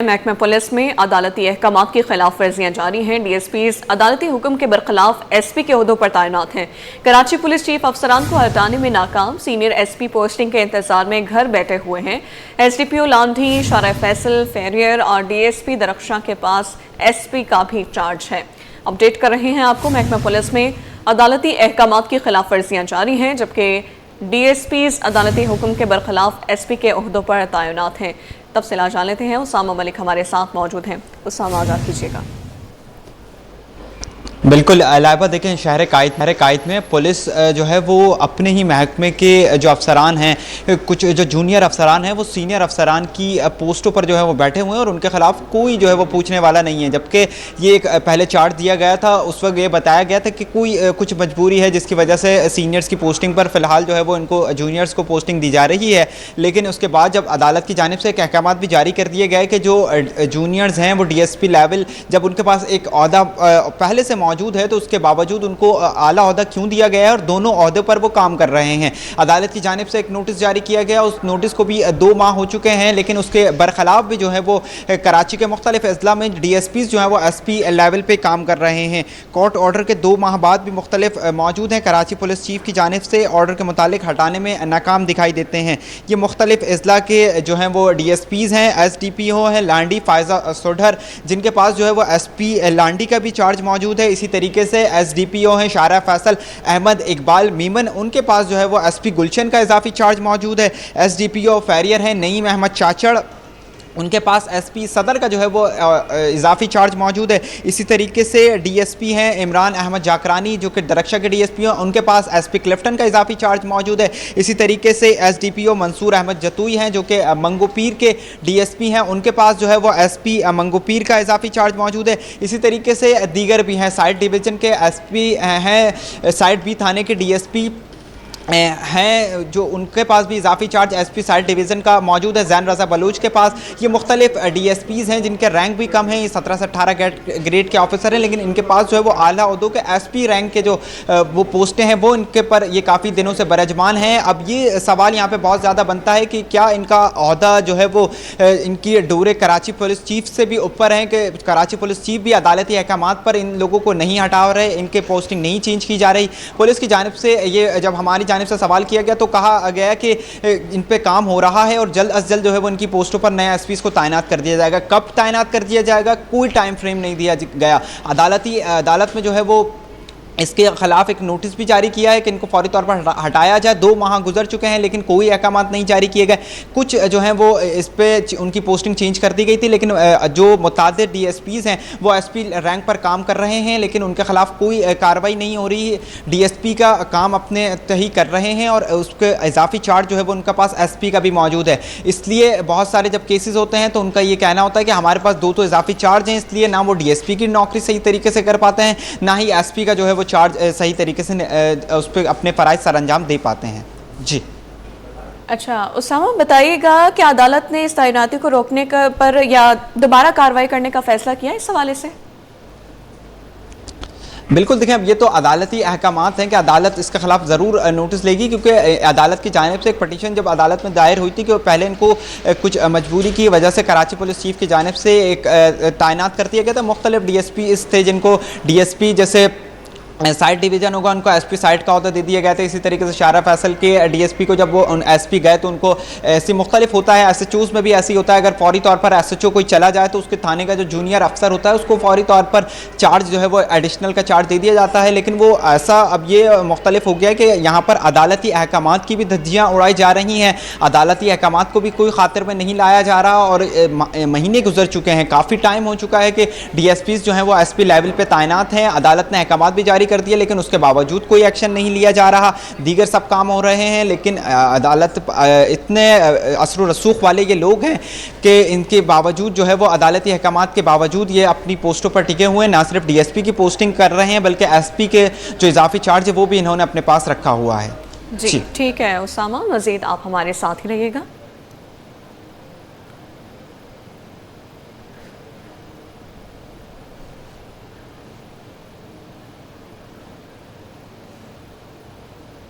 महकमा पुलिस में अदालती अहकाम की खिलाफ वर्जियाँ जारी हैं। DSPs अदालती हुक्म के बरखिलाफ SP के ओहदों पर तैनात हैं। कराची पुलिस चीफ अफसरान को हटाने में नाकाम, सीनियर SP पोस्टिंग के इंतजार में घर बैठे हुए हैं। SDPO लांधी, शारा फैसल, फेरियर और DSP दरख्शां के पास SP का भी चार्ज है। अपडेट कर रहे हैं आपको, महकमा पुलिस में अदालती अहकाम की खिलाफ वर्जियाँ जारी हैं, जबकि DSPs अदालती हुक्म के बरखिलाफ SP के ओहदों पर तैनात हैं। तफसीलात जान लेते हैं। उसामा मलिक हमारे साथ मौजूद हैं। उसामा, आगाज़ कीजिएगा। बिल्कुल लाइबा, देखें शहर कायद में पुलिस जो है वो अपने ही महकमे के जो अफसरान हैं, कुछ जो जूनियर अफसरान हैं, वो सीनियर अफसरान की पोस्टों पर जो है वो बैठे हुए हैं और उनके खिलाफ कोई जो है वो पूछने वाला नहीं है। जबकि ये एक पहले चार्ट दिया गया था, उस वक्त ये बताया गया था कि कोई कुछ मजबूरी है जिसकी वजह से सीनियर्स की पोस्टिंग पर फ़िलहाल जो है वो इनको जूनियर्स को पोस्टिंग दी जा रही है। लेकिन उसके बाद जब अदालत की जानिब से एक अहकाम भी जारी कर दिए गए कि जो जूनियर्स हैं वो DSP लेवल, जब उनके पास एक ओहदा पहले से मौजूद है तो उसके बावजूद उनको आला ओहदा क्यों दिया गया है और दोनों ओहदे पर वो काम कर रहे हैं। अदालत की जानिब से एक नोटिस जारी किया गया, उस नोटिस को भी 2 माह हो चुके हैं, लेकिन उसके बरखिलाफ भी जो है वो कराची के मुख्तलिफ अजला में DSPs जो है वो SP लेवल पे काम कर रहे हैं। कोर्ट ऑर्डर के 2 माह बाद भी मुख्तलिफ मौजूद हैं। कराची पुलिस चीफ की जानिब से ऑर्डर के मुतालिक हटाने में नाकाम दिखाई देते हैं। ये मुख्तलिफ अजला के जो हैं वो DSPs हैं, SDPO हैं, लांडी फायजा सोढर, जिनके पास जो है वो SP लांडी का भी चार्ज मौजूद है। इसी तरीके से SDPO हैं शारा फैसल, अहमद इकबाल मीमन, उनके पास जो है वो SP गुलशन का इजाफी चार्ज मौजूद है। SDPO फेरियर हैं नईम अहमद चाचड़, उनके पास SP सदर का जो है वो इजाफी चार्ज मौजूद है। इसी तरीके से DSP हैं इमरान अहमद जाकरानी, जो कि दरख्शा के DSP हैं, उनके पास SP क्लिफ्टन का इजाफी चार्ज मौजूद है। इसी तरीके से SDPO मंसूर अहमद जतुई हैं, जो कि मंगोपीर के DSP हैं, उनके पास जो है वो SP मंगोपीर का इजाफी चार्ज मौजूद है। इसी तरीके से दीगर भी हैं, साइड डिवीज़न के SP हैं, साइड B थाने के DSP हैं, जो उनके पास भी इजाफी चार्ज SP साइड डिवीज़न का मौजूद है। जैन रज़ा बलूच के पास ये मुख्तलिफ DSPs हैं जिनके रैंक भी कम हैं, ये 17 से 18 ग्रेड के ऑफिसर हैं, लेकिन इनके पास जो है वो आला ओहदों के SP रैंक के जो वो पोस्टें हैं वो इनके पर ये काफ़ी दिनों से बरजमान हैं। अब ये सवाल यहाँ पे बहुत ज़्यादा बनता है कि क्या इनका ओहदा जो है वो इनकी डोरे कराची पुलिस चीफ से भी ऊपर हैं, कि कराची पुलिस चीफ भी अदालती अहकाम पर इन लोगों को नहीं हटा रहे, इनके पोस्टिंग नहीं चेंज की जा रही। पुलिस की जानिब से ये जब हमारी से सवाल किया गया तो कहा गया कि इन पे काम हो रहा है और जल्द अज जल्द जो है वो इनकी पोस्टों पर नए SPs को तैनात कर दिया जाएगा। कब तैनात कर दिया जाएगा, कोई टाइम फ्रेम नहीं दिया गया। अदालत में जो है वो इसके खिलाफ एक नोटिस भी जारी किया है कि इनको फौरी तौर पर हटाया जाए। 2 माह गुजर चुके हैं लेकिन कोई अहकाम नहीं जारी किए गए। कुछ जो हैं वो इस पर उनकी पोस्टिंग चेंज कर दी गई थी, लेकिन जो मुतादिद DSPs हैं वो SP रैंक पर काम कर रहे हैं, लेकिन उनके खिलाफ कोई कार्रवाई नहीं हो रही है। DSP का काम अपने तही कर रहे हैं और उसके इजाफी चार्ज जो है वो उनके पास SP का भी मौजूद है। इसलिए बहुत सारे जब केसेस होते हैं तो उनका ये कहना होता है कि हमारे पास 2 तो इजाफी चार्ज हैं, इसलिए ना वो DSP की नौकरी सही तरीके से कर पाते हैं, ना ही SP का जो है वो चार्ज सही तरीके से उस पर अपने फ़राइज़ सर अंजाम दे पाते हैं। जी अच्छा उसामा, बताइएगा कि अदालत ने इस तैनाती को रोकने पर या दोबारा कार्रवाई करने का फैसला किया इस हवाले से? बिल्कुल, देखें अब ये तो अदालती अहकामात हैं कि अदालत इसके खिलाफ ज़रूर नोटिस लेगी, क्योंकि अदालत की जानिब से एक पटिशन जब अदालत में दायर हुई थी कि पहले इनको कुछ मजबूरी की वजह से कराची पुलिस चीफ की जानिब से एक तैनात कर दिया गया था। मुख्तलिफ DSPs थे जिनको DSP जैसे साइड डिवीज़न होगा उनको SP साइड का ओहदा दे दिया गया था। इसी तरीके से शारा फैसल के DSP को जब वो SP गए तो उनको ऐसी मुख्तलिफ होता है, SHOs में भी ऐसी होता है। अगर फौरी तौर पर SHO कोई चला जाए तो उसके थाने का जो जूनियर अफसर होता है उसको फौरी तौर पर चार्ज जो है वो एडिशनल का चार्ज दे दिया जाता है। लेकिन वो ऐसा अब ये मुख्तलिफ हो गया है कि यहाँ पर अदालती अहकामात की भी धज्जियाँ उड़ाई जा रही हैं, अदालती अहकामात को भी कोई खातिर में नहीं लाया जा रहा और महीने गुजर चुके हैं, काफ़ी टाइम हो चुका है कि DSPs जो हैं वो SP लेवल पर तैनात हैं। अदालत ने अहकामात भी जारी कर दिया लेकिन उसके बावजूद कोई एक्शन नहीं लिया जा रहा। दीगर सब काम हो रहे हैं, लेकिन अदालत इतने असर व रसूख वाले ये लोग हैं कि इनके बावजूद जो है वो अदालती अहकामात के बावजूद ये अपनी पोस्टों पर टिके हुए हैं। ना सिर्फ DSP की पोस्टिंग कर रहे हैं बल्कि SP के जो इजाफी चार्ज है वो भी इन्होंने अपने पास रखा हुआ है। जी ठीक है उसामा, मज़ीद आप हमारे साथ ही रहिएगा।